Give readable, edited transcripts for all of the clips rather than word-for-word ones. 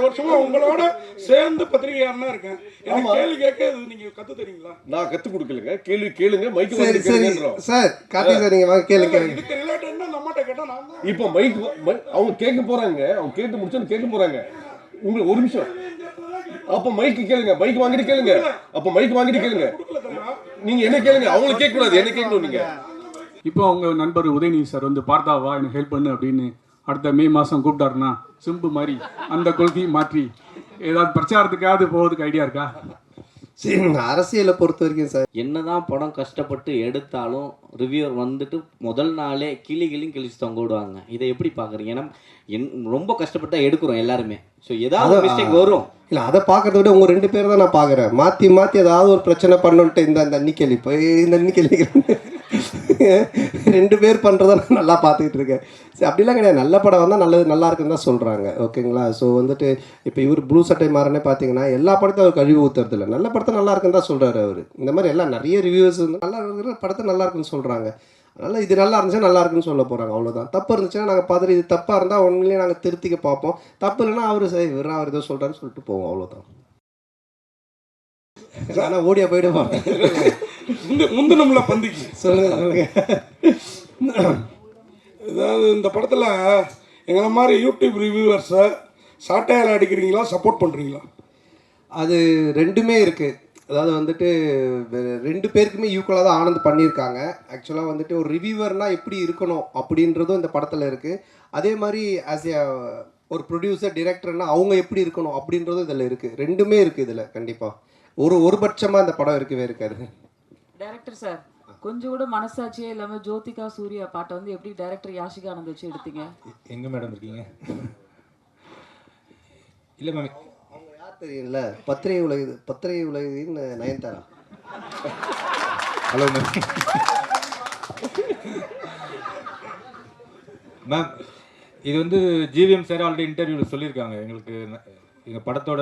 வருஷமா உங்களோட சேர்ந்து பத்திரிகையாளனா இருக்கேன். எனக்கு கேள்வி கேட்க நீங்க கத்து தரீங்களா? நான் கத்து கொடுக்கலங்க, கேள்வி கேளுங்க, மைக் சரி சரி சார், கார்த்திக் சார் நீங்க வாங்க கேளுங்க. இதுக்கு ரிலேட்டட்னா நம்மட்ட கேட்டா நான் தான். இப்போ மைக் அவங்க கேட்க போறாங்க, அவங்க கேட்டு முடிச்சோன்னு கேட்க போறாங்க. உங்களுக்கு ஒரு நிமிஷம், அப்ப மைக் கேளுங்க, மைக் வாங்கிட்டு கேளுங்க, அப்ப மைக் வாங்கிட்டு கேளுங்க. நீங்க என்ன கேளுங்க, அவங்களுக்கு கேட்க கூடாது, என்ன கேட்கணும் நீங்க. இப்போ அவங்க நண்பர் உதயநிதி சார் வந்து பார்த்தாவா எனக்கு ஹெல்ப் பண்ணு அப்படின்னு அடுத்த மே மாதம் கூப்பிட்டாருன்னா சிம்பு மாதிரி அந்த கொள்கையை மாற்றி ஏதாவது பிரச்சாரத்துக்காவது போகிறதுக்கு ஐடியா இருக்கா? சரி, அரசியலை பொறுத்த வரைக்கும் சார் என்னதான் படம் கஷ்டப்பட்டு எடுத்தாலும் ரிவ்யூவர் வந்துட்டு முதல் நாளே கிழிச்சு தொங்க விடுவாங்க. இதை எப்படி பார்க்குறீங்க? ஏன்னா ரொம்ப கஷ்டப்பட்டா எடுக்கிறோம் எல்லாருமே. ஸோ ஏதாவது மிஸ்டேக் வரும். இல்லை, அதை பார்க்கறத விட உங்கள் 2 பேர் தான் நான் பார்க்குறேன். மாற்றி மாற்றி ஏதாவது ஒரு பிரச்சனை பண்ணுன்ட்டு இந்த அன்னிக்கேள்வி இப்போ இந்த அன்னிக்கேள்வி 2 பேர் பண்ணுறத நான் நல்லா பார்த்துக்கிட்டு இருக்கேன். சரி, அப்படிலாம் கிடையாது. நல்ல படம் வந்தால் நல்லது, நல்லா இருக்குன்னு தான் சொல்கிறாங்க. ஓகேங்களா? ஸோ வந்துட்டு இப்போ இவர் ப்ளூ சட்டை மாறனே பார்த்தீங்கன்னா எல்லா படத்தையும் அவர் கழிவு ஊற்றுறது இல்லை, நல்ல படத்தை நல்லா இருக்குன்னு தான் சொல்கிறாரு அவர். இந்த மாதிரி எல்லாம் நிறைய ரிவ்யூஸ் வந்து நல்லா இருக்கிற படத்தை நல்லா இருக்குன்னு சொல்கிறாங்க. அதனால் இது நல்லா இருந்துச்சுன்னா நல்லா இருக்குன்னு சொல்ல போகிறாங்க, அவ்வளோதான். தப்பு இருந்துச்சுன்னா நாங்கள் பார்த்துட்டு இது தப்பாக இருந்தால் உண்மையிலேயே நாங்கள் திருத்திக்க பார்ப்போம். தப்பு இல்லைன்னா அவர் சரி இவர் அவர் ஏதோ சொல்கிறாருன்னு சொல்லிட்டு போவோம், அவ்வளோதான். ஆனால் ஓடியா போயிடுவான். முந்தினம்ல பந்திக்கு சொல்லுங்க சொல்லுங்க. அதாவது இந்த படத்தில் எங்களை மாதிரி யூடியூப் ரிவ்யூவர்ஸை சாட்டையால் அடிக்கிறீங்களா, சப்போர்ட் பண்ணுறீங்களா? அது 2மே இருக்குது. அதாவது வந்துட்டு 2 பேருக்குமே ஈக்குவலாக தான் ஆனந்த் பண்ணியிருக்காங்க. ஆக்சுவலாக வந்துட்டு ஒரு ரிவ்யூவர்னால் எப்படி இருக்கணும் அப்படின்றதும் இந்த படத்தில் இருக்குது. அதே மாதிரி ஆஸ் ஏ ஒரு ப்ரொடியூசர் டிரெக்டர்னால் அவங்க எப்படி இருக்கணும் அப்படின்றதும் இதில் இருக்குது. 2மே இருக்குது இதில். கண்டிப்பாக ஒரு பட்சமாக இந்த படம் இருக்கவே இருக்காது. டைரக்டர் சார், கொஞ்சம் கூட மனசாட்சியே இல்லாமல் ஜோதிகா சூர்யா பாட்டை வந்து எப்படி டைரக்டர் யாஷிகா ஆனந்த் வச்சு எடுத்தீங்க? எங்கே மேடம் இருக்கீங்க? இல்லை மேம், அவங்க யார் தெரியல, பத்திரிகை உலகின் நயன்தாரா. Hello ma'am. மேம், இது வந்து ஜிவிஎம் சார் ஆல்ரெடி இன்டர்வியூவில் சொல்லியிருக்காங்க. எங்களுக்கு எங்கள் படத்தோட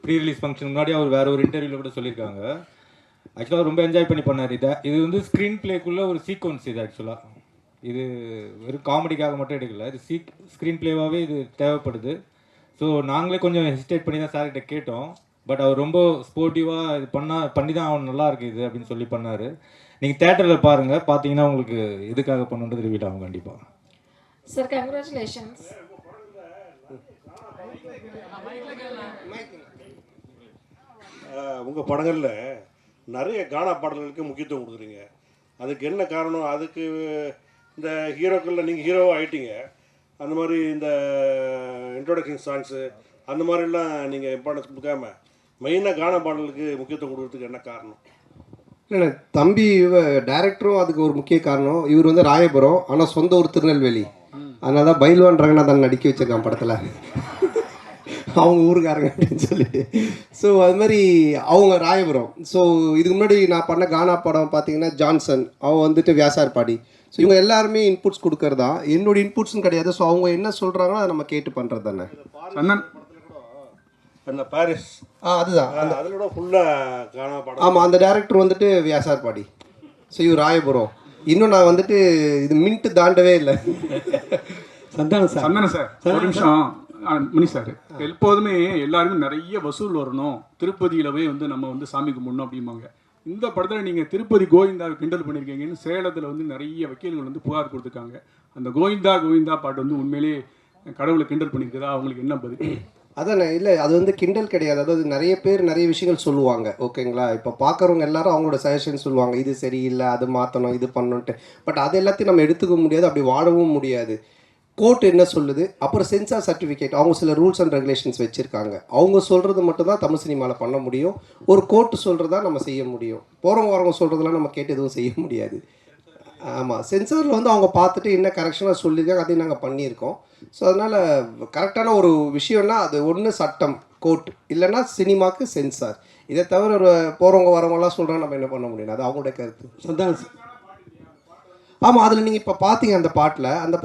ப்ரீ ரிலீஸ் ஃபங்க்ஷன் முன்னாடி அவர் வேறு ஒரு இன்டர்வியூவில் கூட சொல்லியிருக்காங்க. ஆக்சுவலாக ரொம்ப என்ஜாய் பண்ணி பண்ணார். இது வந்து ஸ்க்ரீன் பிளேக்குள்ளே ஒரு சீக்வன்ஸ். இது ஆக்சுவலாக இது வெறும் காமெடிக்காக மட்டும் எடுக்கல, இது ஸ்க்ரீன் பிளேவாகவே இது தேவைப்படுது. ஸோ நாங்களே கொஞ்சம் ஹெசிடேட் பண்ணி தான் சார்கிட்ட கேட்டோம். பட் அவர் ரொம்ப ஸ்போர்ட்டிவாக இது பண்ணி தான் அவன் நல்லா இருக்குது இது அப்படின்னு சொல்லி பண்ணார். நீங்கள் தேட்டரில் பாருங்கள், பார்த்தீங்கன்னா உங்களுக்கு எதுக்காக பண்ணுன்றது ரிவீல் ஆகும் கண்டிப்பாக. Sir, congratulations. உங்கள் படங்களில் நிறைய கானா பாடல்களுக்கு முக்கியத்துவம் கொடுக்குறீங்க. அதுக்கு என்ன காரணம்? அதுக்கு இந்த ஹீரோக்களில் நீங்கள் ஹீரோவாக ஆகிட்டீங்க, அந்த மாதிரி இந்த இன்ட்ரோடக்ஷன் சாங்ஸு அந்த மாதிரிலாம் நீங்கள் இம்பார்ட்டன்ஸ் கொடுக்காம மெயினாக கானா பாடலுக்கு முக்கியத்துவம் கொடுக்குறதுக்கு என்ன காரணம்? இல்லை, தம்பி டைரக்டரும் அதுக்கு ஒரு முக்கிய காரணம். இவர் வந்து ராயபுரம், ஆனால் சொந்த ஊர் திருநெல்வேலி. அதனால தான் பைல்வான் ரங்கநாதன் நடிக்க வச்சிருக்கான் படத்தில், அவங்க ஊருக்காரங்க அப்படின்னு சொல்லிட்டு. ஸோ அது மாதிரி அவங்க ராயபுரம். ஸோ இதுக்கு முன்னாடி நான் பண்ண கானா படம் பார்த்தீங்கன்னா ஜான்சன், அவன் வந்துட்டு வியாசார்பாடி. ஸோ இவங்க எல்லாருமே இன்புட்ஸ் கொடுக்கறதா, என்னோட இன்புட்ஸும் கிடையாது. ஸோ அவங்க என்ன சொல்கிறாங்களோ அதை நம்ம கேட்டு பண்ணுறது தானே. அந்த பாரிஸ் அதுதான் அதிலோட ஃபுல்லாக கானா படம். ஆமாம், அந்த டேரக்டர் வந்துட்டு வியாசார்பாடி. ஸோ இவர் ராயபுரம். இன்னும் நான் வந்துட்டு இது மின்ட்டு தாண்டவே இல்லை. சந்தானம் சார், ஒரு நிமிஷம். மணி சார், எப்போதுமே எல்லாருமே நிறைய வசூல் வரணும், திருப்பதியில் போய் வந்து நம்ம வந்து சாமி கும்பிடணும் அப்படிம்பாங்க. இந்த படத்தில் நீங்கள் திருப்பதி கோவிந்தாவை கிண்டல் பண்ணியிருக்கீங்கன்னு சேலத்தில் வந்து நிறைய வக்கீல்கள் வந்து புகார் கொடுத்துருக்காங்க. அந்த கோவிந்தா பாட்டு வந்து உண்மையிலேயே கடவுளை கிண்டல் பண்ணியிருக்குதா? அவங்களுக்கு என்ன பதில்? அதானே, இல்லை அது வந்து கிண்டல் கிடையாது. அதாவது நிறைய பேர் நிறைய விஷயங்கள் சொல்லுவாங்க. ஓகேங்களா? இப்போ பார்க்குறவங்க எல்லாரும் அவங்களோட சஜஷன் சொல்லுவாங்க, இது சரியில்லை, அது மாற்றணும், இது பண்ணணுன்ட்டு. பட் அது எல்லாத்தையும் நம்ம எடுத்துக்க முடியாது, அப்படி வாழவும் முடியாது. கோர்ட் என்ன சொல்லுது, அப்புறம் சென்சார் சர்டிஃபிகேட், அவங்க சில ரூல்ஸ் அண்ட் ரெகுலேஷன்ஸ் வச்சுருக்காங்க. அவங்க சொல்கிறது மட்டும்தான் தமிழ் சினிமாவில் பண்ண முடியும். ஒரு கோர்ட்டு சொல்கிறதா நம்ம செய்ய முடியும். போகிறவங்க வரவங்க சொல்கிறதெல்லாம் நம்ம கேட்டு எதுவும் செய்ய முடியாது. ஆமாம், சென்சாரில் வந்து அவங்க பார்த்துட்டு என்ன கரெக்ஷனாக சொல்லியிருக்காங்க, அதையும் நாங்கள் பண்ணியிருக்கோம். ஸோ அதனால் கரெக்டான ஒரு விஷயம்னா அது ஒன்று சட்டம், கோர்ட், இல்லைன்னா சினிமாவுக்கு சென்சார். இதை தவிர ஒரு போகிறவங்க வரவங்களாம் சொல்கிறாங்க, நம்ம என்ன பண்ண முடியும்? அது அவங்களுடைய கருத்து. சந்தானம். ஆமாம், அதில் நீங்கள் இப்போ பார்த்தீங்க அந்த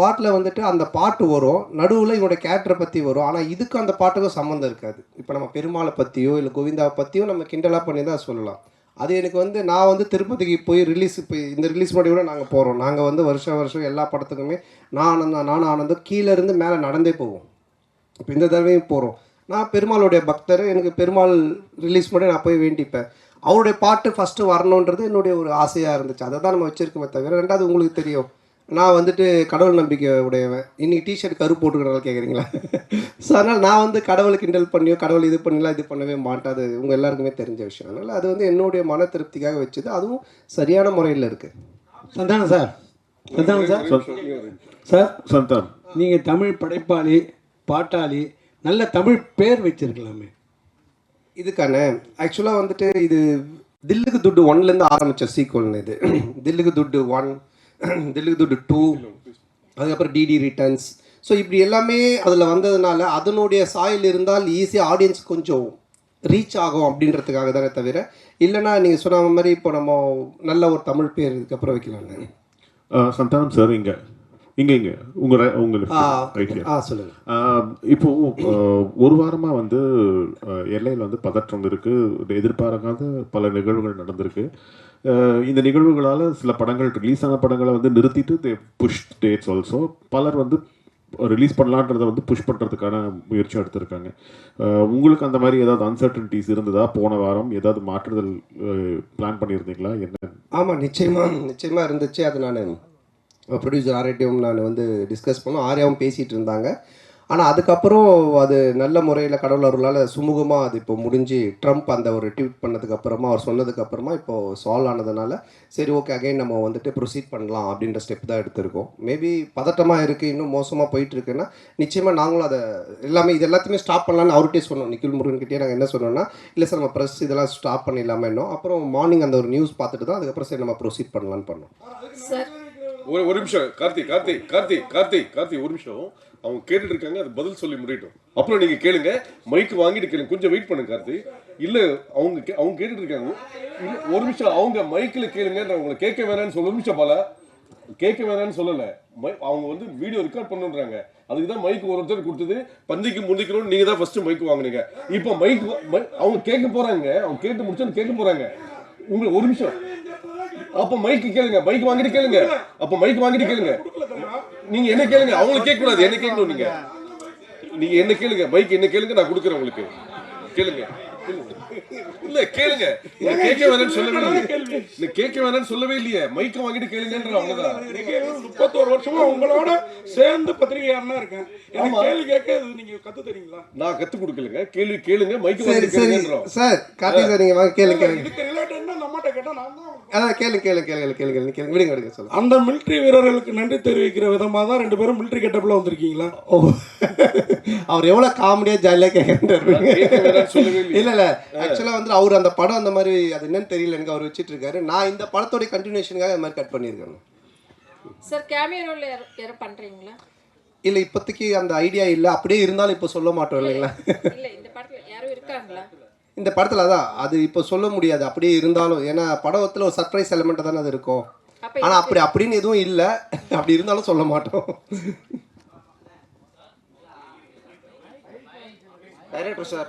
பாட்டில் வந்துட்டு அந்த பாட்டு வரும், நடுவில் இவனோட கேரக்டரை பற்றி வரும். ஆனால் இதுக்கும் அந்த பாட்டுக்கும் சம்மந்தம் இருக்காது. இப்போ நம்ம பெருமாளை பற்றியோ இல்லை கோவிந்தாவை பற்றியோ நம்ம கிண்டலாக பண்ணி தான் சொல்லலாம். அது எனக்கு வந்து நான் வந்து திருப்பதிக்கு போய் இப்போ இந்த ரிலீஸ் பண்ணி கூட நாங்கள் போகிறோம். நாங்கள் வந்து வருஷம் எல்லா படத்துக்குமே நானும் ஆனந்தும் கீழே இருந்து மேலே நடந்தே போவோம். இப்போ இந்த தடவையும் போகிறோம். நான் பெருமாளுடைய பக்தர், எனக்கு பெருமாள் ரிலீஸ் பண்ணி நான் போய் வேண்டிப்பேன். அவருடைய பாட்டு ஃபஸ்ட்டு வரணுன்றது என்னுடைய ஒரு ஆசையாக இருந்துச்சு. அதை தான் நம்ம வச்சுருக்கோமே தவிர, ரெண்டாவது உங்களுக்கு தெரியும் நான் வந்துட்டு கடவுள் நம்பிக்கை உடையவன். இன்றைக்கி டிஷர்ட் கருப்பு போட்டுக்கிறனால கேட்குறீங்களா? ஸோ அதனால் நான் வந்து கடவுளை கிண்டல் பண்ணியோ கடவுள் இது பண்ணலாம் இது பண்ணவே மாட்டேன். அது உங்கள் எல்லாருக்குமே தெரிஞ்ச விஷயம். அதனால் அது வந்து என்னுடைய மன திருப்திக்காக வச்சது. அதுவும் சரியான முறையில் இருக்குது. Santhanam sir, Santhanam sir, sir Santhanam, நீங்கள் தமிழ் படைப்பாளி, பாட்டாளி, நல்ல தமிழ் பேர் வச்சிருக்கலாமே. இதுக்கான ஆக்சுவலாக வந்துட்டு இது தில்லுக்கு துட்டு 1லேருந்து ஆரம்பித்த சீக்வல்னு. இது தில்லுக்கு துட்டு 1, தில்லுக்கு துட்டு 2, அதுக்கப்புறம் டிடி ரிட்டர்ன்ஸ். ஸோ இப்படி எல்லாமே அதில் வந்ததுனால அதனுடைய சாயில் இருந்தால் ஈஸியாக ஆடியன்ஸ் கொஞ்சம் ரீச் ஆகும் அப்படின்றதுக்காக தானே தவிர, இல்லைனா நீங்கள் சொன்ன மாதிரி இப்போ நம்ம நல்ல ஒரு தமிழ் பேர் இதுக்கப்புறம் வைக்கலாம்னு. சந்தானம் சார், இங்கே சொல்லுங்க. இப்போ ஒரு வாரமா வந்து எல்லையில் வந்து பதற்றம் இருக்கு, எதிர்பாராத பல நிகழ்வுகள் நடந்திருக்கு. இந்த நிகழ்வுகளால் சில படங்கள் ரிலீஸ் ஆன படங்களை வந்து நிறுத்திட்டு புஷ் டேட்ஸ் ஆல்சோ. பலர் வந்து ரிலீஸ் பண்ணலான்றதை வந்து புஷ் பண்ணுறதுக்கான முயற்சி எடுத்திருக்காங்க. உங்களுக்கு அந்த மாதிரி ஏதாவது அன்சர்டனிட்டிஸ் இருந்ததா? போன வாரம் ஏதாவது மாற்றுதல் பிளான் பண்ணியிருந்தீங்களா? என்ன? ஆமாம், நிச்சயமாக இருந்துச்சு. அது நான் ப்ரொடியூசர் ஆர்யாட்டையும் நான் வந்து டிஸ்கஸ் பண்ணோம். ஆர்யாவும் பேசிகிட்டு இருந்தாங்க. ஆனால் அதுக்கப்புறம் அது நல்ல முறையில் கடவுள் அருளால் சுமூகமாக அது இப்போ முடிஞ்சு, ட்ரம்ப் அந்த ஒரு ட்வீட் பண்ணதுக்கப்புறமா அவர் சொன்னதுக்கப்புறமா இப்போது சால்வ் ஆனதுனால சரி ஓகே அகைன் நம்ம வந்துட்டு ப்ரொசீட் பண்ணலாம் அப்படின்ற ஸ்டெப் தான் எடுத்திருக்கோம். மேபி பதட்டமாக இருக்குது, இன்னும் மோசமாக போயிட்டுருக்குன்னா நிச்சயமாக நாங்களும் அதை இது எல்லாத்தையுமே ஸ்டாப் பண்ணலான்னு அவர்கிட்டே சொன்னோம். நிக்கில் முருகன்கிட்டே நாங்கள் என்ன சொன்னோம்னா, இல்லை சார் நம்ம ப்ரெஸ் இதெல்லாம் ஸ்டாப் பண்ணிடலாமல் இன்னும். அப்புறம் மார்னிங் அந்த ஒரு நியூஸ் பார்த்துட்டு தான் அதுக்கப்புறம் சரி நம்ம ப்ரொசீட் பண்ணலான்னு பண்ணோம். சார் ஒரு நிமிஷம் கார்த்தி ஒரு நிமிஷம். அவங்க கேட்டுட்டு இருக்காங்க, அது பதில் சொல்லி முடியட்டும். அப்புறம் நீங்க கேளுங்க, மைக் வாங்கிட்டு கேளுங்க. கொஞ்சம் வெயிட் பண்ணுங்க கார்த்தி. இல்ல அவங்க கேட்டுட்டு இருக்காங்க. இல்ல ஒரு நிமிஷம், அவங்க மைக்கில் கேளுங்க. அவங்களை கேட்க வேணாம்னு சொல்ல, ஒரு நிமிஷம் பால, கேட்க வேணாம்னு சொல்லல. அவங்க வந்து வீடியோ ரெக்கார்ட் பண்ணுன்றாங்க. அதுக்கு தான் மைக் ஒருத்தர் கொடுத்தது. பந்திக்கு முந்திக்கணும்னு நீங்க தான் ஃபர்ஸ்ட் மைக் வாங்குனீங்க. இப்போ மைக் அவங்க கேட்க போறாங்க. அவங்க கேட்டு முடிச்சோன்னு கேட்க போறாங்க. உங்களுக்கு ஒரு நிமிஷம். அப்ப மைக் கேளுங்க, மைக் வாங்கிட்டு கேளுங்க. அப்ப மைக் வாங்கிட்டு கேளுங்க. நீங்க என்ன கேளுங்க, அவங்களுக்கு கேட்க கூடாது, என்ன கேட்கணும். நீங்க என்ன கேளுங்க, மைக் என்ன கேளுங்க, நான் கொடுக்குறேன் உங்களுக்கு. கேளுங்க. இல்ல கேளுங்க, கேட்க வேணாம்னு சொல்லவே இல்லையே. இல்ல கேட்க வேணாம்னு சொல்லவே இல்லையே. மைக்க வாங்கிட்டு கேளுங்கன்ற அவ்வளவுதான். 31 வருஷமா உங்களோட சேர்ந்து பத்திரிகையாளனா இருக்கேன். எனக்கு கேள்வி கேட்க நீங்க கத்து தரீங்களா? நான் கத்து கொடுக்கலங்க. கேள்வி கேளுங்க, மைக்க வாங்கிட்டு கேளுங்கன்றோம். சார் கார்த்தி சார், நீங்க வாங்க கேளுங்க. இதுக்கு ரிலேட்டடா நம்மட்ட கேட்டா நான் தான் அதான் கேளுங்க விடுங்க சொல்லுங்க. அந்த மிலிட்டரி வீரர்களுக்கு நன்றி தெரிவிக்கிற விதமா தான் 2 பேரும் மிலிட்டரி கெட்டப்ல வந்திருக்கீங்களா? ஓ, அவர் எவ்வளவு காமெடியா ஜாலியா கேட்கறாரு. இல்ல ஆக்சுவலா வந்து அவர் அந்த படம் அந்த மாதிரி அது என்னன்னு தெரியல எனக்கு, அவர் வச்சிட்டு இருக்காரு. நான் இந்த படத்தோட கண்டினியூஷனுக்காக இந்த மாதிரி கட் பண்ணியிருக்கேன். சார் கேமியோ ரோல் யாரும் பண்றீங்களா? இல்ல இப்போதைக்கு அந்த ஐடியா இல்ல. அப்படியே இருந்தாலும் இப்போ சொல்ல மாட்டோம் இல்லைங்களா? இல்ல இந்த படத்துல யாரும் இருக்காங்களா? இந்த படத்துல அதான் அது இப்போ சொல்ல முடியாது. அப்படியே இருந்தாலும், ஏன்னா படத்துல ஒரு சர்ப்ரைஸ் எலிமெண்ட் தானே அது இருக்கும். ஆனா அப்படின்னு எதுவும் இல்ல. அப்படி இருந்தாலும் சொல்ல மாட்டோம். டைரக்டர் சார்,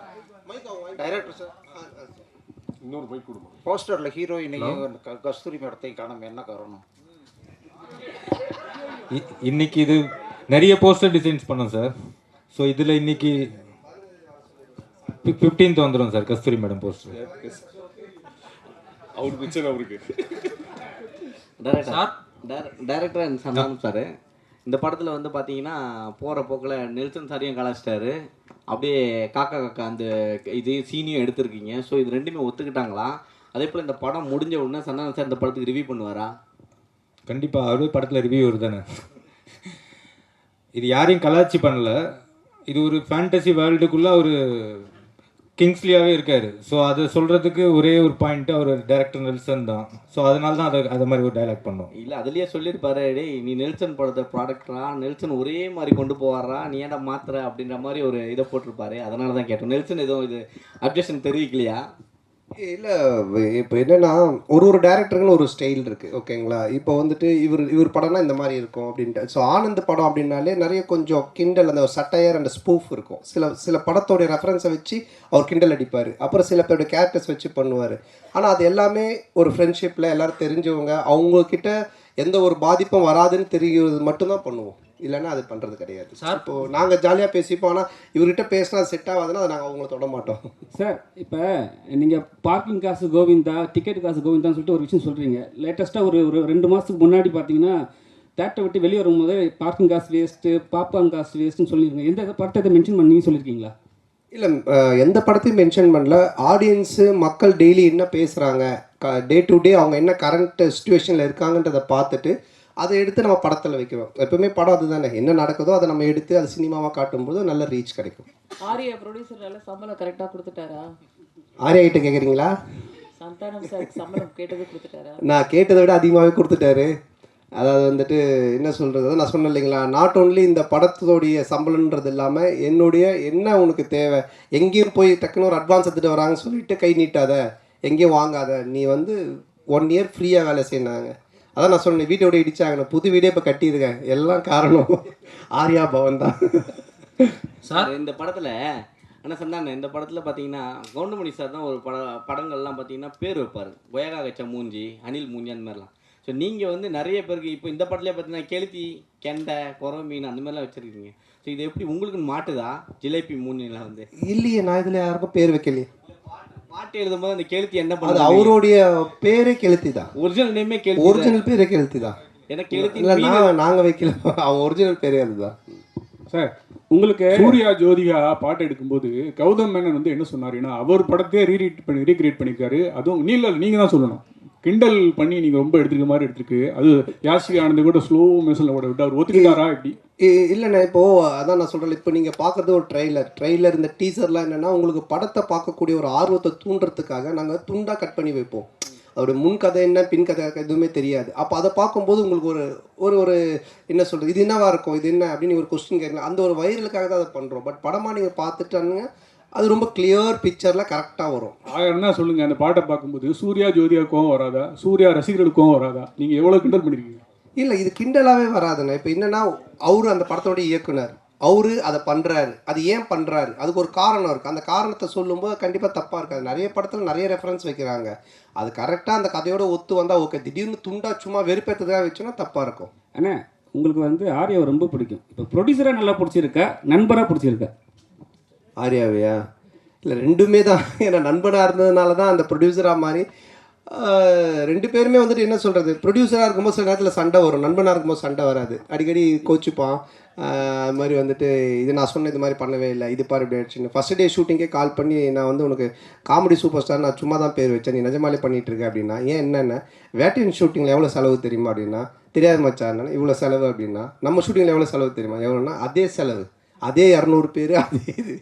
இன்னொரு மைக் கொடுங்க. போஸ்டர்ல ஹீரோயினையும் கஸ்தூரி மேடத்தையும் காணாம என்ன காரணம்? இன்னைக்கு இது நிறைய போஸ்டர் டிசைன்ஸ் பண்ணோம் சார். ஸோ இதில் இன்னைக்கு 15th வந்துடும் சார் கஸ்தூரி மேடம் போஸ்டர். அவருக்கு மிச்சம் அவருக்கு டைரக்டர் அண்ட் சந்தானம் சார் இந்த படத்தில் வந்து பார்த்தீங்கன்னா போகிற போக்கில் நெல்சன் சாரையும் கலாச்சிட்டாரு. அப்படியே காக்கா அந்த இது சீனியும் எடுத்திருக்கீங்க. ஸோ இது ரெண்டுமே ஒத்துக்கிட்டாங்களா? அதே போல் இந்த படம் முடிஞ்ச உடனே சந்தானம் சார் இந்த படத்துக்கு ரிவ்யூ பண்ணுவாரா? கண்டிப்பாக அவரே படத்தில் ரிவ்யூ வருதானே. இது யாரையும் கலாச்சி பண்ணல. இது ஒரு ஃபேண்டசி வேர்ல்டுக்குள்ளே ஒரு கிங்ஸ்லியாகவே இருக்கார். ஸோ அதை சொல்கிறதுக்கு ஒரே ஒரு பாயிண்ட்டு அவர் டைரக்டர் நெல்சன் தான். ஸோ அதனால தான் அதை மாதிரி ஒரு டைலாக் பண்ணோம். இல்லை அதுலேயே சொல்லியிருப்பாரு, டேய் நீ நெல்சன் படத்தை ப்ராடக்டரா, நெல்சன் ஒரே மாதிரி கொண்டு போவாரா, நீ ஏன்டா மாத்திர அப்படின்ற மாதிரி ஒரு இதை போட்டிருப்பாரு. அதனால தான் கேட்டோம். நெல்சன் எதுவும் இது அப்ஜெக்ஷன் தெரிவிக்கலையா? இல்லை இப்போ என்னென்னா ஒரு டேரக்டருக்குன்னு ஒரு ஸ்டைல் இருக்குது ஓகேங்களா. இப்போ வந்துட்டு இவர் படம்னா இந்த மாதிரி இருக்கும் அப்படின்ட்டு. ஸோ ஆனந்த் படம் அப்படின்னாலே நிறைய கொஞ்சம் கிண்டல், அந்த ஒரு சட்டையர் அந்த ஸ்பூஃப் இருக்கும். சில படத்தோடைய ரெஃபரன்ஸை வச்சு அவர் கிண்டல் அடிப்பார். அப்புறம் சில பேருடைய கேரக்டர்ஸ் வச்சு பண்ணுவார். ஆனால் அது எல்லாமே ஒரு ஃப்ரெண்ட்ஷிப்பில் எல்லோரும் தெரிஞ்சவங்க, அவங்கக்கிட்ட எந்த ஒரு பாதிப்பும் வராதுன்னு தெரிகிறது மட்டும்தான் பண்ணுவோம். இல்லைன்னா அது பண்ணுறது கிடையாது சார். இப்போது நாங்கள் ஜாலியாக பேசிப்போம், ஆனால் இவர்கிட்ட பேசினா அது செட் ஆகாதுன்னா அதை நாங்கள் அவங்கள தொட மாட்டோம் சார். இப்போ நீங்கள் பார்க்கிங் காசு கோவிந்தா, டிக்கெட் காசு கோவிந்தான்னு சொல்லிட்டு ஒரு விஷயம் சொல்கிறீங்க. லேட்டஸ்ட்டாக ஒரு 2 மாதத்துக்கு முன்னாடி பார்த்தீங்கன்னா தேட்டரை விட்டு வெளியே வரும்போது பார்க்கிங் காசு வேஸ்ட்டு, பாப்கார்ன் காசு வேஸ்ட்டுன்னு சொல்லியிருக்கீங்க. எந்த படத்தை மென்ஷன் பண்ணி சொல்லியிருக்கீங்களா? இல்லை, எந்த படத்தையும் மென்ஷன் பண்ணல. ஆடியன்ஸு மக்கள் டெய்லி என்ன பேசுகிறாங்க, டே டு டே அவங்க என்ன கரண்ட் சுச்சுவேஷனில் இருக்காங்கன்றதை பார்த்துட்டு அதை எடுத்து நம்ம படத்தில் வைக்கிறோம். எப்பவுமே படம் அதுதானே, என்ன நடக்குதோ அதை நம்ம எடுத்து அது சினிமாவாக காட்டும்போது நல்ல ரீச் கிடைக்கும். ஆரியா ப்ரொடியூசரால சம்பளம் கரெக்டாக கொடுத்துட்டாரா? ஆரியா கிட்ட கேட்குறீங்களா? சந்தானம் சார் சம்பளம் கேட்டது கொடுத்துட்டாரா? நான் கேட்டதை விட அதிகமாகவே கொடுத்துட்டாரு. அதாவது வந்துட்டு என்ன சொல்கிறது, நான் சொன்னேன் இல்லைங்களா, நாட் ஓன்லி இந்த படத்தோடைய சம்பளன்றது இல்லாமல் என்னுடைய என்ன உனக்கு தேவை, எங்கேயும் போய் டக்குன்னு ஒரு அட்வான்ஸ் எடுத்துகிட்டு வராங்கன்னு சொல்லிட்டு கை நீட்டாத, எங்கேயும் வாங்காத, நீ வந்து 1 இயர் ஃப்ரீயாக வேலை செய்யினாங்க. அதான் நான் சொன்னேன், வீட்டோட இடிச்சாங்க, நான் புது வீடே இப்போ கட்டியிருக்கேன், எல்லாம் காரணம் ஆர்யா பவன் தான் சார். இந்த படத்தில் ஆனால் சந்தான இந்த படத்தில் பார்த்தீங்கன்னா கவுண்டமணி சார் தான் ஒரு படங்கள்லாம் பார்த்தீங்கன்னா பேர் வைப்பார். கொயகா கச்சா மூஞ்சி, அனில் மூஞ்சி, அந்த மாதிரிலாம். ஸோ நீங்கள் வந்து நிறைய பேருக்கு இப்போ இந்த படத்துலேயே பார்த்தீங்கன்னா கெளுத்தி, கெண்டை, குறவை மீன் அந்த மாதிரிலாம் வச்சுருக்கீங்க. ஸோ இது எப்படி உங்களுக்கு மாட்டுதா ஜிலேபி மூஞ்சிலாம் வந்து? இல்லையே, நான் இதில் யாருக்கும் பேர் வைக்கலையே. பாட்டு எழுதும்போது அந்த கெளுத்தி என்ன அது பண்ணுது? அவருடைய பேரே கெளுத்தி தான். ஒரிஜினல் நேமே கெளுத்தி. ஒரிஜினல் பேரே கெளுத்தி தான். எனக்கு கெளுத்தி இல்லை, நாங்கள் வைக்கல, அவன் ஒரிஜினல் பேரே அதுதான் சார். உங்களுக்கு சூர்யா ஜோதிகா பாட்டு எடுக்கும்போது கௌதம் மேனன் வந்து என்ன சொன்னாருன்னா, அவர் படத்தையே ரீக்ரியேட் பண்ணியிருக்காரு. அதுவும் நீங்கள் தான் சொல்லணும், கிண்டல் பண்ணி நீங்கள் ரொம்ப எடுத்துருக்க மாதிரி எடுத்துருக்கு. அது யாஷிகா ஆனந்த் கூட ஸ்லோ மோஷனில் ஓட விட்டு அவர் ஒத்துக்கிட்டாரா எப்படி? இல்லைண்ணா, இப்போது அதான் நான் சொல்கிறேன், இப்போ நீங்கள் பார்க்குறது ஒரு ட்ரெய்லர் இந்த டீசர்லாம் என்னென்னா உங்களுக்கு படத்தை பார்க்கக்கூடிய ஒரு ஆர்வத்தை தூண்டுறதுக்காக நாங்கள் துண்டாக கட் பண்ணி வைப்போம். அதோடைய முன் கதை என்ன பின் கதை எதுவுமே தெரியாது. அப்போ அதை பார்க்கும்போது உங்களுக்கு ஒரு ஒரு என்ன சொல்கிறது, இது என்னவா இருக்கும், இது என்ன அப்படின்னு ஒரு கொஸ்டின் கேட்கலாம். அந்த ஒரு வைரலுக்காக தான் அதை பண்ணுறோம். பட் படமாக நீங்கள் பார்த்துட்டானுங்க அது ரொம்ப கிளியர் பிக்சரில் கரெக்டாக வரும். என்ன சொல்லுங்கள், அந்த பாட்டை பார்க்கும்போது சூர்யா ஜோதிகாவுக்கும் வராதா, சூர்யா ரசிகர்களுக்கும் வராதா? நீங்கள் எவ்வளோ கிண்டல் பண்ணியிருக்கீங்க? இல்லை, இது கிண்டலாகவே வராதுண்ணா. இப்போ என்னென்னா அவரு அந்த படத்தோடைய இயக்குனர், அவரு அதை பண்ணுறாரு, அது ஏன் பண்ணுறாரு, அதுக்கு ஒரு காரணம் இருக்குது. அந்த காரணத்தை சொல்லும்போது கண்டிப்பாக தப்பாக இருக்காது. நிறைய படத்தில் நிறைய ரெஃபரன்ஸ் வைக்கிறாங்க, அது கரெக்டாக அந்த கதையோட ஒத்து வந்தால் ஓகே. திடீர்னு துண்டா சும்மா வெறுப்பேற்றதாக வச்சோன்னா தப்பாக இருக்கும். ஆனால் உங்களுக்கு வந்து ஆர்யாவை ரொம்ப பிடிக்கும். இப்போ ப்ரொடியூசராக நல்லா பிடிச்சிருக்கா, நண்பராக பிடிச்சிருக்கா? ஆர்யாவையா? இல்லை, ரெண்டுமே தான். ஏன்னா நண்பனாக இருந்ததுனால தான் அந்த ப்ரொடியூசராக மாதிரி 2 பேருமே வந்துட்டு என்ன சொல்கிறது, ப்ரொடியூசராக இருக்கும்போது சில நேரத்தில் சண்டை வரும், நண்பனாக இருக்கும்போது சண்டை வராது, அடிக்கடி கோச்சிப்பான். அது மாதிரி வந்துட்டு இது நான் சொன்ன இது மாதிரி பண்ணவே இல்லை, இது பாரு இப்படி ஆயிடுச்சுன்னு. ஃபஸ்ட் டே ஷூட்டிங்கே கால் பண்ணி நான் வந்து உனக்கு காமெடி சூப்பர் ஸ்டார் நான் சும்மா தான் பேர் வச்சேன், நீ நிஜமாலே பண்ணிகிட்டு இருக்க அப்படின்னா. ஏன் என்னென்ன வேட்டையின் ஷூட்டிங்கில் எவ்வளோ செலவு தெரியுமா அப்படின்னா, தெரியாது மச்சான் இவ்வளோ செலவு அப்படின்னா. நம்ம ஷூட்டிங்கில் எவ்வளோ செலவு தெரியுமா, எவ்வளோன்னா அதே செலவு, அதே 200 பேர், அதே இது.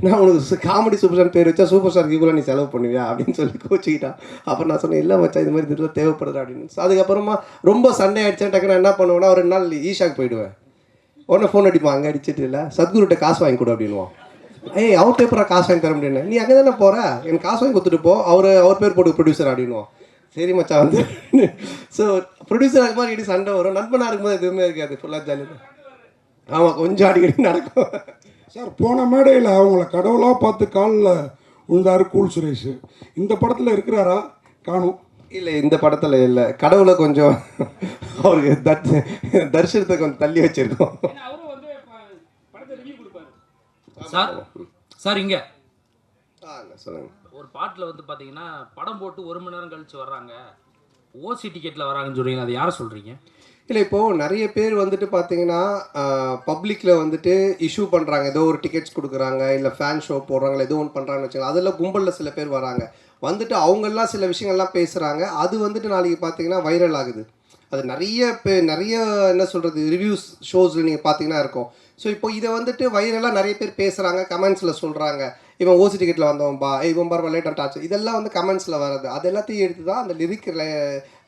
நான் உனக்கு காமெடி சூப்பர் ஸ்டார் பேர் வச்சா சூப்பர் ஸ்டாருக்கு இவ்வளோ நீ செலவு பண்ணுவியா அப்படின்னு சொல்லி கோச்சிக்கிட்டான். அப்புறம் நான் சொன்னேன், இல்லை மச்சா இது மாதிரி இதெல்லாம் தேவைப்படுது அப்படின்னு. ஸோ அதுக்கப்புறமா ரொம்ப சண்டை ஆகிடுச்சேன். டக்குன்னு என்ன பண்ணுவேன்னா, ஒரு 2 நாள் ஈஷாக்கு போயிடுவேன். உடனே ஃபோன் அடிப்பான், அங்கே அடிச்சிட்டு இல்லை சத்குருட்ட காசு வாங்கி கொடு அப்படின்வான். அவர் பேப்பராக காசு வாங்கி தர முடியும், நீ அங்கே தானே போகிற, எனக்கு காசு வாங்கி கொடுத்துட்டு போ, அவர் பேர் போட்டு ப்ரொடியூசர் அப்படின்வான். சரி மச்சா வந்து. ஸோ ப்ரொடியூசர் அது மாதிரி இடி சண்டை வரும். நண்பனாக இருக்கும்போது எதுவுமே இருக்காது, ஃபுல்லாக ஜாலியாக. ஆமாம், கொஞ்சம் அடிக்கடி நடக்கும் சார். போன மேடையில் அவங்கள கடவுளாக பார்த்து காலில் விழுந்தார் கூல் சுரேஷ். இந்த படத்தில் இருக்கிறாரா? காணும். இல்லை, இந்த படத்தில் இல்லை. கடவுளை கொஞ்சம் அவருக்கு தரிசனத்தை கொஞ்சம் தள்ளி வச்சிருக்கோம். சார் இங்கே சொல்லுங்கள். ஒரு பாட்டில் வந்து பார்த்தீங்கன்னா படம் போட்டு 1 மணி நேரம் கழிச்சு வர்றாங்க, ஓசி டிக்கெட்டில் வராங்கன்னு சொல்கிறீங்க, அது யாரை சொல்கிறீங்க? இல்லை, இப்போது நிறைய பேர் வந்துட்டு பார்த்தீங்கன்னா பப்ளிக்கில் வந்துட்டு இஷ்யூ பண்ணுறாங்க, ஏதோ ஒரு டிக்கெட்ஸ் கொடுக்குறாங்க, இல்லை ஃபேன் ஷோ போடுறாங்க, ஏதோ ஒன்று பண்ணுறாங்கன்னு வச்சுக்கோங்க. அதில் கும்பலில் சில பேர் வராங்க, வந்துட்டு அவங்கெல்லாம் சில விஷயங்கள்லாம் பேசுகிறாங்க. அது வந்துட்டு நாளைக்கு பார்த்தீங்கன்னா வைரல் ஆகுது. அது நிறைய என்ன சொல்கிறது ரிவ்யூஸ் ஷோஸில் நீங்கள் பார்த்தீங்கன்னா இருக்கும். ஸோ இப்போ இதை வந்துட்டு வைரலாக நிறைய பேர் பேசுகிறாங்க, கமெண்ட்ஸில் சொல்கிறாங்க, இவன் ஓசி டிக்கெட்டில் வந்தவன்பா, இவன் பார் லேட் அண்ட் ஆச்சு, இதெல்லாம் வந்து கமெண்ட்ஸில் வர்றது. அது எல்லாத்தையும் எடுத்து தான் அந்த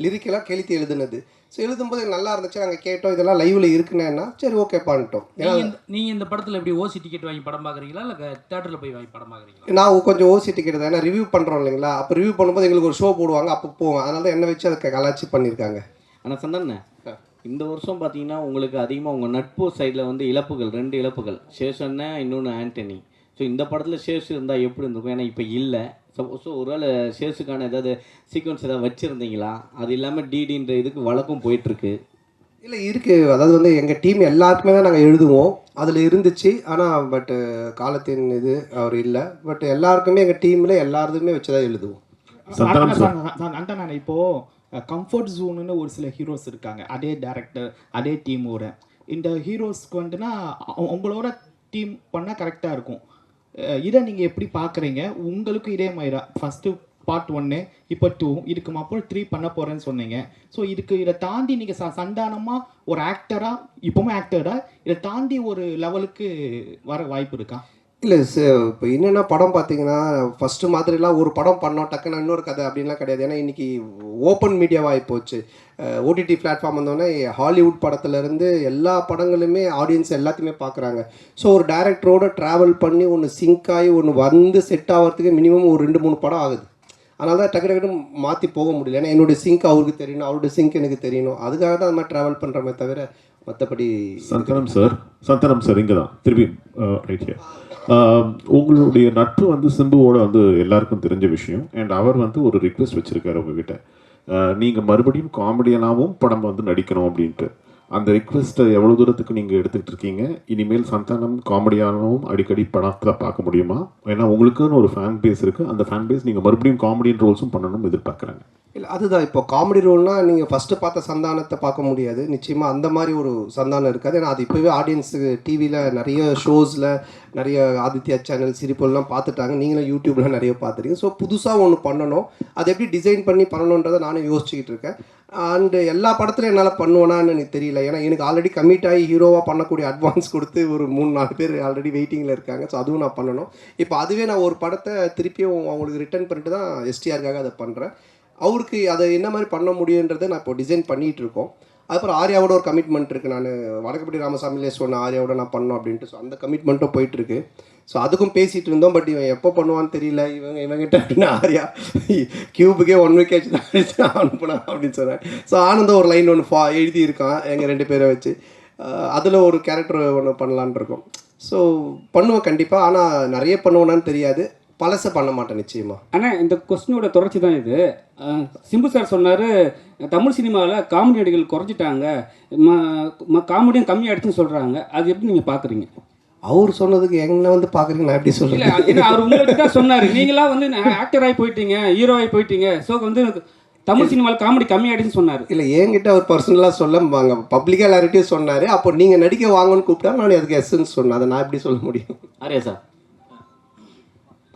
லிரிக்கெல்லாம் கெளுத்தி எழுதுனது. ஸோ எழுதும்போது நல்லா இருந்துச்சு, நாங்கள் கேட்டோம், இதெல்லாம் லைவில் இருக்குன்னா சரி ஓகே பண்ணிட்டோம். நீங்கள் இந்த படத்தில் எப்படி ஓசி டிக்கெட் வாங்கி படம் பார்க்குறீங்களா, இல்லை தேட்டரில் போய் வாங்கி படம் பார்க்குறீங்களா? நான் கொஞ்சம் ஓசி டிக்கெட் தான், ஏன்னா ரிவ்யூ பண்ணுறோம் இல்லைங்களா, அப்போ ரிவ்யூ பண்ணும்போது எங்களுக்கு ஒரு ஷோ போடுவாங்க, அப்போ போவோம். அதனால தான் என்ன வச்சு அதை கலாச்சி பண்ணியிருக்காங்க. ஆனால் சந்தன இந்த வருஷம் பார்த்தீங்கன்னா உங்களுக்கு அதிகமாக உங்கள் நட்பு சைடில் வந்து இழப்புகள், 2 இழப்புகள், சேஷன்னா இன்னொன்று ஆண்டனி. ஸோ இந்த படத்தில் சேஷு இருந்தால் எப்படி இருந்திருக்கும்? ஏன்னா இப்போ இல்லை. ஸோ ஒருவேளை சேஷுக்கான ஏதாவது சீக்வன்ஸ் ஏதாவது வச்சுருந்தீங்களா? அது இல்லாமல் டிடின்ற இதுக்கு வழக்கம் போயிட்டுருக்கு. இல்லை இருக்குது, அதாவது வந்து எங்கள் டீம் எல்லாருக்குமே தான் நாங்கள் எழுதுவோம், அதில் இருந்துச்சு. ஆனால் பட்டு காலத்தின் இது அவர் இல்லை. பட் எல்லாருக்குமே எங்கள் டீமில் எல்லாருமே வச்சு தான் எழுதுவோம். நான் இப்போது கம்ஃபர்ட் ஜோனுன்னு ஒரு சில ஹீரோஸ் இருக்காங்க, அதே டேரக்டர் அதே டீமோட. இந்த ஹீரோஸ்க்கு வந்துன்னா உங்களோட டீம் பண்ணால் கரெக்டாக இருக்கும். இதை நீங்கள் எப்படி பார்க்குறீங்க? உங்களுக்கும் இதே மாதிரி தான் ஃபஸ்ட்டு பார்ட் 1, இப்போ 2, இதுக்கு அப்புறம் 3 பண்ண போகிறேன்னு சொன்னீங்க. ஸோ இதை தாண்டி நீங்கள் சந்தானமாக ஒரு ஆக்டராக, இப்போவும் ஆக்டராக இதை தாண்டி ஒரு லெவலுக்கு வர வாய்ப்பு இருக்கா? இல்லை இப்போ என்னென்னா படம் பார்த்தீங்கன்னா ஃபஸ்ட்டு மாதிரிலாம் ஒரு படம் பண்ணோம் டக்குன்னு இன்னொரு கதை அப்படின்லாம் கிடையாது. ஏன்னா இன்றைக்கி ஓப்பன் மீடியாவாக போச்சு. ஓடிடி பிளாட்ஃபார்ம் வந்தோடனே ஹாலிவுட் படத்துலேருந்து எல்லா படங்களுமே ஆடியன்ஸ் எல்லாத்தையுமே பார்க்குறாங்க. ஸோ ஒரு டைரக்டரோடு ட்ராவல் பண்ணி ஒன்று சிங்க் ஆகி ஒன்று வந்து செட் ஆகிறதுக்கு மினிமம் ஒரு 2-3 படம் ஆகுது. அதனால தான் டக்கு டக்குன்னு மாற்றி போக முடியல. ஏன்னா என்னுடைய சிங்க் அவருக்கு தெரியணும், அவருடைய சிங்க் எனக்கு தெரியணும். அதுக்காக தான் அது மாதிரி ட்ராவல் பண்ணுறமே தவிர மற்றபடி. சந்தனம் சார் இங்கே தான் திருப்பி ரைட் ஹியர். உங்களுடைய நட்பு வந்து சிம்புவோட வந்து எல்லாருக்கும் தெரிஞ்ச விஷயம். அண்ட் அவர் வந்து ஒரு ரிக்வெஸ்ட் வச்சுருக்காரு உங்ககிட்ட, நீங்கள் மறுபடியும் காமெடியனாகவும் படம் வந்து நடிக்கணும் அப்படின்ட்டு. அந்த ரிக்வெஸ்ட்டை எவ்வளோ தூரத்துக்கு நீங்கள் எடுத்துக்கிட்டு இருக்கீங்க? இனிமேல் சந்தானம் காமெடியானவும் அடிக்கடி படத்தில் பார்க்க முடியுமா? ஏன்னா உங்களுக்குன்னு ஒரு ஃபேன் பேஸ் இருக்குது, அந்த ஃபேன் பேஸ் நீங்கள் மறுபடியும் காமெடியன் ரோல்ஸும் பண்ணணும்னு எதிர்பார்க்குறாங்க. இல்லை அதுதான், இப்போ காமெடி ரோல்னால் நீங்கள் ஃபஸ்ட்டு பார்த்த சந்தானத்தை பார்க்க முடியாது நிச்சயமாக. அந்த மாதிரி ஒரு சந்தானம் இருக்காது. ஏன்னா அது இப்போவே ஆடியன்ஸுக்கு டிவியில் நிறைய ஷோஸில் நிறைய ஆதித்யா சேனல் சிரிப்பெல்லாம் பார்த்துட்டாங்க, நீங்களும் யூடியூப்பில் நிறைய பார்த்துருக்கீங்க. ஸோ புதுசாக ஒன்று பண்ணணும், அதை எப்படி டிசைன் பண்ணி பண்ணணுன்றதை நானும் யோசிச்சுக்கிட்டு இருக்கேன். அண்டு எல்லா படத்துலையும் என்னால் பண்ணுவேனான்னு எனக்கு தெரியல. ஏன்னா எனக்கு ஆல்ரெடி கமிட் ஆகி ஹீரோவாக பண்ணக்கூடிய அட்வான்ஸ் கொடுத்து ஒரு 3-4 பேர் ஆல்ரெடி வெயிட்டிங்கில் இருக்காங்க. ஸோ அதுவும் நான் பண்ணணும். இப்போ அதுவே நான் ஒரு படத்தை திருப்பியும் அவங்களுக்கு ரிட்டர்ன் பண்ணிட்டு தான் எஸ்டிஆருக்காக அதை பண்ணுறேன். அவருக்கு அதை என்ன மாதிரி பண்ண முடியுன்றதை நான் இப்போ டிசைன் பண்ணிகிட்டு இருக்கோம். அதுக்கப்புறம் ஆர்யாவோட ஒரு கமிட்மெண்ட் இருக்குது. நான் வடக்குப்பட்டி ராமசாமிலே சொன்ன ஆர்யாவோட நான் பண்ணோம் அப்படின்ட்டு. ஸோ அந்த கமிட்மெண்ட்டும் போயிட்டுருக்கு. ஸோ அதுக்கும் பேசிகிட்டு இருந்தோம். பட் இவன் எப்போ பண்ணுவான்னு தெரியல. இவங்கிட்ட அப்படின்னு ஆர்யா கியூபுக்கே 1 week ஆச்சு தான் அனுப்புனா அப்படின்னு சொன்னேன். ஸோ ஆனந்தம் ஒரு லைன் ஒன்று எழுதியிருக்கான் எங்கள் 2 பேரை வச்சு. அதில் ஒரு கேரக்டர் ஒன்று பண்ணலான் இருக்கோம். ஸோ பண்ணுவேன் கண்டிப்பாக. ஆனால் நிறைய பண்ணுவேனான்னு தெரியாது, பழசை பண்ண மாட்டேன் நிச்சயமாக. ஆனால் இந்த கொஸ்டினோட தொடர்ச்சி தான் இது. சிம்பு சார் சொன்னார் தமிழ் சினிமாவில் காமெடி நடிகர்கள் குறைஞ்சிட்டாங்க, காமெடியும் கம்மியாகிடுச்சுன்னு சொல்கிறாங்க. அது எப்படி நீங்கள் பார்க்குறீங்க? அவர் சொன்னதுக்கு எங்கே வந்து பார்க்குறீங்க, நான் எப்படி சொல்கிறேன்? இல்லை, ஏன்னா அவர் உங்களுக்கு தான் சொன்னார், நீங்களாம் வந்து ஆக்டராகி போயிட்டீங்க, ஹீரோவாகி போயிட்டீங்க, ஸோ வந்து தமிழ் சினிமாவில் காமெடி கம்மியாகிடுச்சுன்னு சொன்னார். இல்லை, என்கிட்ட அவர் பர்சனலாக சொல்ல பப்ளிக்காக எல்லார்கிட்டையும் சொன்னார். அப்போ நீங்கள் நடிக்க வாங்கன்னு கூப்பிட்டா நான் அதுக்கு எஸ்ன்னு சொன்னேன். அதை நான் எப்படி சொல்ல முடியும்? ஆரியா சார்,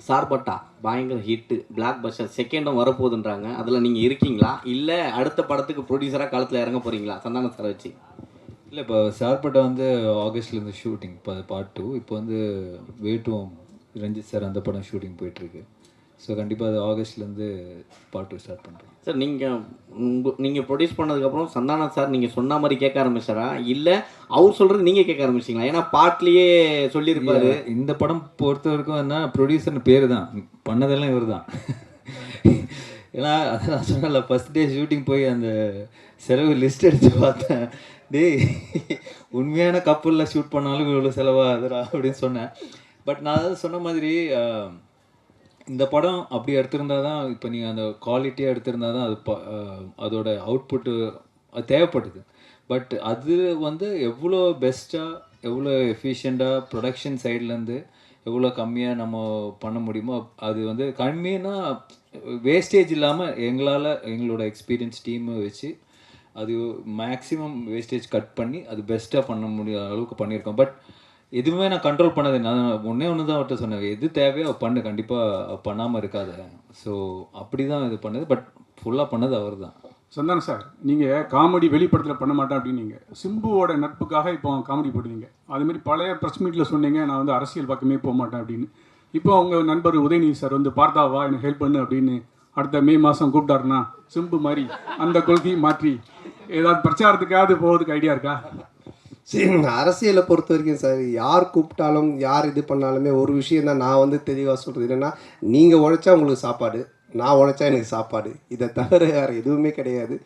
சார்பட்டா பயங்கர ஹிட்டு, பிளாக் பஸ்டர், செகண்டும் வரப்போகுதுன்றாங்க. அதில் நீங்கள் இருக்கீங்களா? இல்லை அடுத்த படத்துக்கு ப்ரொடியூசராக காலத்தில் இறங்க போகிறீங்களா சந்தானம் சாரை வச்சு? இல்லை, இப்போ சார்பட்டா வந்து ஆகஸ்ட்லேருந்து ஷூட்டிங், இப்போ பார்ட் 2. இப்போ வந்து வேட்டுவோம் ரஞ்சித் சார் அந்த படம் ஷூட்டிங் போயிட்டுருக்கு. ஸோ கண்டிப்பாக அது ஆகஸ்ட்லேருந்து பார்ட் 2 ஸ்டார்ட் பண்ணுறோம். சார் நீங்கள் ப்ரொடியூஸ் பண்ணதுக்கப்புறம் சந்தானம் சார் நீங்கள் சொன்ன மாதிரி கேட்க ஆரம்பிச்சாரா, இல்லை அவர் சொல்கிறது நீங்கள் கேட்க ஆரம்பிச்சிங்களா? ஏன்னா பாட்லேயே சொல்லியிருப்பாரு. இந்த படம் பொறுத்த வரைக்கும் என்ன, ப்ரொடியூசர்னு பேர் தான், பண்ணதெல்லாம் இவர் தான். ஏன்னா அதான் சொன்னல, ஃபஸ்ட் டே ஷூட்டிங் போய் அந்த செலவு லிஸ்ட் எடுத்து பார்த்தேன். டேய், உண்மையான கப்பலில் ஷூட் பண்ணாலும் இவ்வளோ செலவாகுதுடா அப்படின்னு சொன்னேன். பட் நான் அதாவது சொன்ன மாதிரி இந்த படம் அப்படி எடுத்திருந்தா தான், இப்போ நீங்கள் அந்த குவாலிட்டியாக எடுத்திருந்தா தான் அது அதோட அவுட்புட்டு அது தேவைப்படுது. பட் அது வந்து எவ்வளோ பெஸ்ட்டாக, எவ்வளோ எஃபிஷியண்ட்டாக ப்ரொடக்ஷன் சைட்லேருந்து எவ்வளோ கம்மியாக நம்ம பண்ண முடியுமோ, அது வந்து கம்மின்னா வேஸ்டேஜ் இல்லாமல் எங்களோட எக்ஸ்பீரியன்ஸ் டீமை வச்சு அது மேக்ஸிமம் வேஸ்டேஜ் கட் பண்ணி அது பெஸ்ட்டாக பண்ண முடியாத அளவுக்கு பண்ணியிருக்கோம். பட் எதுவுமே நான் கண்ட்ரோல் பண்ணது, நான் ஒன்று தான் அவர்கிட்ட சொன்னேன், எது தேவையோ பண்ணு, கண்டிப்பாக பண்ணாமல் இருக்காது. ஸோ அப்படி தான் இது பண்ணது. பட் ஃபுல்லாக பண்ணது அவர் தான். சந்தானம் சார், நீங்கள் காமெடி வெளிப்படத்தில் பண்ண மாட்டேன் அப்படின்னீங்க, சிம்புவோட நட்புக்காக இப்போ காமெடி போடுவீங்க. அதுமாரி பழைய ப்ரெஸ் மீட்டில் சொன்னீங்க நான் வந்து அரசியல் பக்கமே போக மாட்டேன் அப்படின்னு. இப்போ உங்கள் நண்பர் உதயநிதி சார் வந்து பார்த்தாவா எனக்கு ஹெல்ப் பண்ணு அப்படின்னு அடுத்த மே மாதம் கூப்பிட்டாருன்னா சிம்பு மாதிரி அந்த கொள்கையை மாற்றி ஏதாவது பிரச்சாரத்துக்காவது போகிறதுக்கு ஐடியா இருக்கா? சரி, அரசியலை பொறுத்த வரைக்கும் சார், யார் கூப்பிட்டாலும் யார் இது பண்ணாலுமே ஒரு விஷயம் தான் நான் வந்து தெளிவாக சொல்கிறது என்னென்னா, நீங்கள் உழைச்சா உங்களுக்கு சாப்பாடு, நான் உழைச்சா எனக்கு சாப்பாடு, இதை தவிர வேறு எதுவுமே கிடையாது.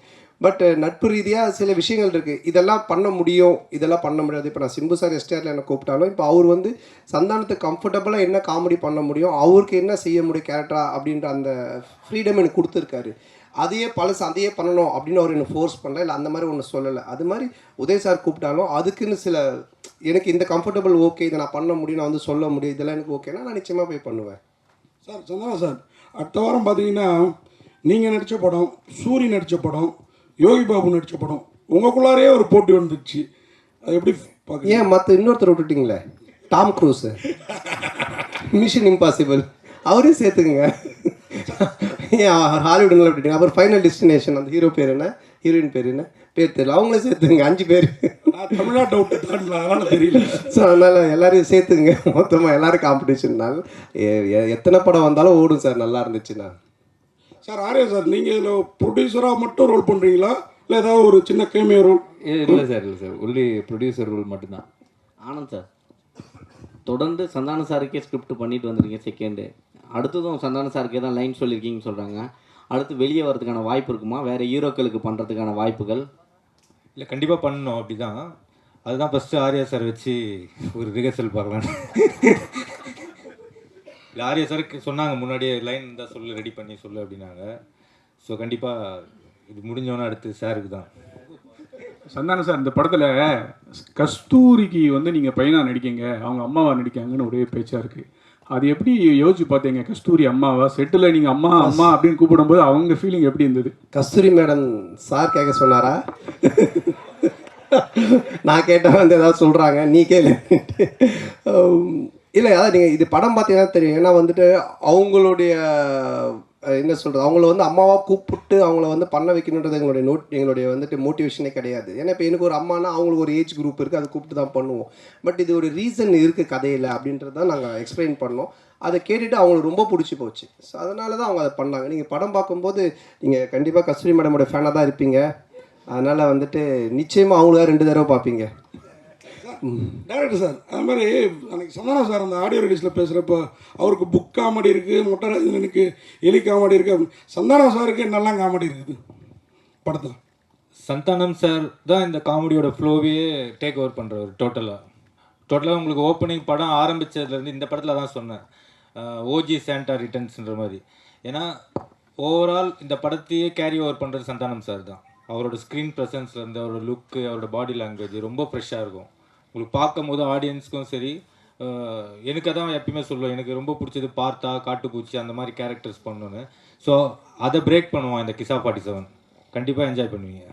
பட் நட்பு ரீதியாக சில விஷயங்கள் இருக்குது, இதெல்லாம் பண்ண முடியும், இதெல்லாம் பண்ண முடியாது. இப்போ நான் சிம்பு சார் எஸ்டிஆரில் என்ன கூப்பிட்டாலும் இப்போ அவர் வந்து சந்தானத்துக்கு கம்ஃபர்டபுளாக என்ன காமெடி பண்ண முடியும், அவருக்கு என்ன செய்ய முடியும் கேரக்டரா அப்படின்ற அந்த ஃப்ரீடம் எனக்கு கொடுத்துருக்காரு. அதையே பழசு அதையே பண்ணணும் அப்படின்னு அவர் என்ன ஃபோர்ஸ் பண்ணல, இல்லை அந்த மாதிரி ஒன்று சொல்லலை. அது மாதிரி உதய் சார் கூப்பிட்டாலும் அதுக்குன்னு சில எனக்கு இந்த கம்ஃபர்டபுள் ஓகே இதை நான் பண்ண முடியும், நான் வந்து சொல்ல முடியும், இதெல்லாம் எனக்கு ஓகேனா நான் நிச்சயமாக போய் பண்ணுவேன். சார் சந்தானம் சார், அடுத்த வாரம் பார்த்தீங்கன்னா நீங்கள் நடித்த படம், சூரி நடித்த படம், யோகி பாபு நடித்த படம், உங்களுக்குள்ளாரே ஒரு போட்டி வந்துடுச்சு. அது எப்படி பார்க்க? ஏன் மற்ற இன்னொருத்தர் விட்டுட்டிங்களே, டாம் க்ரூஸ், மிஷன் இம்பாசிபிள், அவரையும் சேர்த்துக்குங்க. ஏன் ஹாலிவுட்ல விட்டுட்டீங்க? அப்புறம் ஃபைனல் டெஸ்டினேஷன் அந்த ஹீரோ பேர் என்ன, ஹீரோயின் பேர் என்ன, பேர் தெரியல, அவங்களே சேர்த்துங்க. 5 பேர். தமிழ்நாட்டை விட்டு அதனால தெரியல. ஸோ அதனால் எல்லாரையும் சேர்த்துங்க. மொத்தமாக எல்லோரும் காம்படிஷன்னால எத்தனை படம் வந்தாலும் ஓடும் சார், நல்லா இருந்துச்சுன்னா. சார் ஆர்யா சார், நீங்கள் இதில் ப்ரொடியூசராக மட்டும் ரோல் பண்ணுறீங்களா, இல்லை ஏதாவது ஒரு சின்ன கேமியோ ரோல்? இல்லை சார் ஒன்லி ப்ரொடியூசர் ரோல் மட்டும்தான். ஆனந்த் சார் தொடர்ந்து சந்தானம் சாருக்கே ஸ்கிரிப்ட் பண்ணிட்டு வந்திருக்கீங்க செகண்டு, அடுத்ததும் சந்தானம் சாருக்கே தான் லைன் சொல்லியிருக்கீங்கன்னு சொல்கிறாங்க. அடுத்து வெளியே வரதுக்கான வாய்ப்பு இருக்குமா, வேறு ஹீரோக்களுக்கு பண்ணுறதுக்கான வாய்ப்புகள்? இல்லை கண்டிப்பாக பண்ணணும் அப்படி தான். அதுதான் ஃபஸ்ட்டு ஆர்யா சார் வச்சு ஒரு ரிஹர்சல் பார்க்கலாம். இல்லை ஆர்யா சாருக்கு சொன்னாங்க முன்னாடியே லைன் இருந்தால் சொல்லு, ரெடி பண்ணி சொல்லு அப்படின்னாங்க. ஸோ கண்டிப்பாக இது முடிஞ்சோன்னே அடுத்து சாருக்கு தான். சந்தானம் சார், இந்த படத்தில் கஸ்தூரிக்கு வந்து நீங்கள் பையனாக நடிக்கீங்க, அவங்க அம்மாவா நடிக்காங்கன்னு ஒரே பேச்சாக இருக்குது. அது எப்படி யோசிச்சு பார்த்தீங்க? கஸ்தூரி அம்மாவா செட்டில் நீங்கள் அம்மா அம்மா அப்படின்னு கூப்பிடும்போது அவங்க ஃபீலிங் எப்படி இருந்தது? கஸ்தூரி மேடம் சார் கேட்க சொன்னாரா? நான் கேட்டால் வந்து ஏதாவது சொல்கிறாங்க, நீ கேளு. இல்லை, அதான் நீங்கள் இது படம் பார்த்தீங்கன்னா தெரியும். ஏன்னா வந்துட்டு அவங்களுடைய என்ன சொல்கிறது, அவங்கள வந்து அம்மாவாக கூப்பிட்டு அவங்கள வந்து பண்ண வைக்கணுன்றது எங்களுடைய வந்துட்டு மோட்டிவேஷனே கிடையாது. ஏன்னா இப்போ எனக்கு ஒரு அம்மானா அவங்களுக்கு ஒரு ஏஜ் குரூப் இருக்குது, அதை கூப்பிட்டு தான் பண்ணுவோம். பட் இது ஒரு ரீசன் இருக்குது கதையில் அப்படின்றது தான் நாங்கள் எக்ஸ்பிளைன் பண்ணோம். அதை கேட்டுட்டு அவங்களுக்கு ரொம்ப பிடிச்சி போச்சு. ஸோ அதனால தான் அவங்க அதை பண்ணாங்க. நீங்கள் படம் பார்க்கும்போது நீங்கள் கண்டிப்பாக கஸ்தூரி மேடமோட ஃபேனாக தான் இருப்பீங்க. அதனால் வந்துட்டு நிச்சயமாக அவங்களுக்காக 2 தடவை பார்ப்பீங்க. டேரக்டர் சார், அது மாதிரி அன்றைக்கி சந்தானம் சார் அந்த ஆடியோ ரிலீஸில் பேசுகிறப்போ அவருக்கு புக் காமெடி இருக்குது, மொட்டராஜனுக்கு எலி காமெடி இருக்குது, சந்தானம் சாருக்கு என்னெல்லாம் காமெடி இருக்குது படத்தில்? சந்தானம் சார் தான் இந்த காமெடியோட ஃப்ளோவே டேக் ஓவர் பண்ணுறவர். டோட்டலாக உங்களுக்கு ஓப்பனிங் படம் ஆரம்பித்ததுலேருந்து இந்த படத்தில் தான் சொன்னேன், ஓஜி சாண்டா ரிட்டர்ன்ஸ்ன்ற மாதிரி. ஏன்னா ஓவரால் இந்த படத்தையே கேரி ஓவர் பண்ணுறது சந்தானம் சார் தான். அவரோட ஸ்க்ரீன் ப்ரெசன்ஸ்லேருந்து அவரோட லுக்கு, அவரோட பாடி லாங்குவேஜ் ரொம்ப ஃப்ரெஷ்ஷாக இருக்கும். உங்களுக்கு பார்க்கும் போது ஆடியன்ஸ்க்கும் சரி, எனக்கு அதான் எப்பயுமே சொல்லுவேன், எனக்கு ரொம்ப பிடிச்சது பார்த்தா காட்டுப்பூச்சி அந்த மாதிரி கேரக்டர்ஸ் பண்ணணுன்னு. ஸோ அதை பிரேக் பண்ணுவோம் இந்த கிசா 47. கண்டிப்பாக என்ஜாய் பண்ணுவீங்க.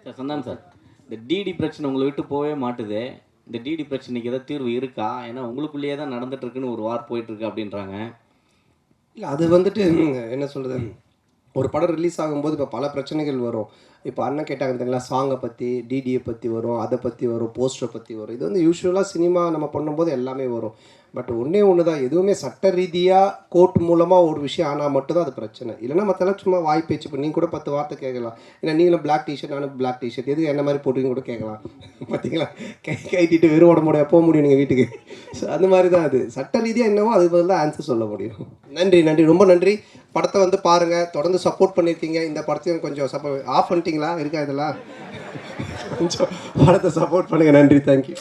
சார் சந்தானம் சார், இந்த டிடி பிரச்சனை உங்களை விட்டு போகவே மாட்டுது. இந்த டிடி பிரச்சனைக்கு ஏதாவது தீர்வு இருக்கா? ஏன்னா உங்களுக்குள்ளேயே தான் நடந்துட்டுருக்குன்னு ஒரு வார் போயிட்டுருக்கு அப்படின்றாங்க. இல்லை, அது வந்துட்டு என்ன சொல்கிறது, ஒரு படம் ரிலீஸ் ஆகும்போது இப்போ பல பிரச்சனைகள் வரும். இப்போ அண்ணன் கேட்டாங்க தெரியுங்களா, சாங்கை பற்றி, டிடியை பற்றி வரும், அதை பற்றி வரும், போஸ்டரை பற்றி வரும். இது வந்து யூஸ்வலாக சினிமா நம்ம பண்ணும்போது எல்லாமே வரும். பட் ஒன்று தான், எதுவுமே சட்ட ரீதியாக கோர்ட் மூலமாக ஒரு விஷயம் ஆனால் மட்டும்தான் அது பிரச்சனை. இல்லைன்னா மற்றெல்லாம் சும்மா வாய் பேச்சு பண்ணி நீங்கள் கூட 10 வார்த்தை கேட்கலாம். ஏன்னா நீங்களும் பிளாக் டிஷர்ட், நானும் பிளாக் டிஷர்ட், எதுக்கு என்ன மாதிரி போட்டுன்னு கூட கேட்கலாம். பார்த்தீங்களா, கைட்டிட்டு வெறும் உடம்புடைய போக முடியும் நீங்கள் வீட்டுக்கு. ஸோ அந்த மாதிரி தான் அது சட்ட ரீதியாக என்னவோ அது பதில் தான் ஆன்சர் சொல்ல முடியும். நன்றி, ரொம்ப நன்றி. படத்தை வந்து பாருங்கள், தொடர்ந்து சப்போர்ட் பண்ணியிருக்கீங்க. இந்த படத்தையும் கொஞ்சம் ஆஃப் பண்ணிட்டீங்களா இருக்கா இதெல்லாம்? கொஞ்சம் படத்தை சப்போர்ட் பண்ணுங்கள். நன்றி, தேங்க்யூ.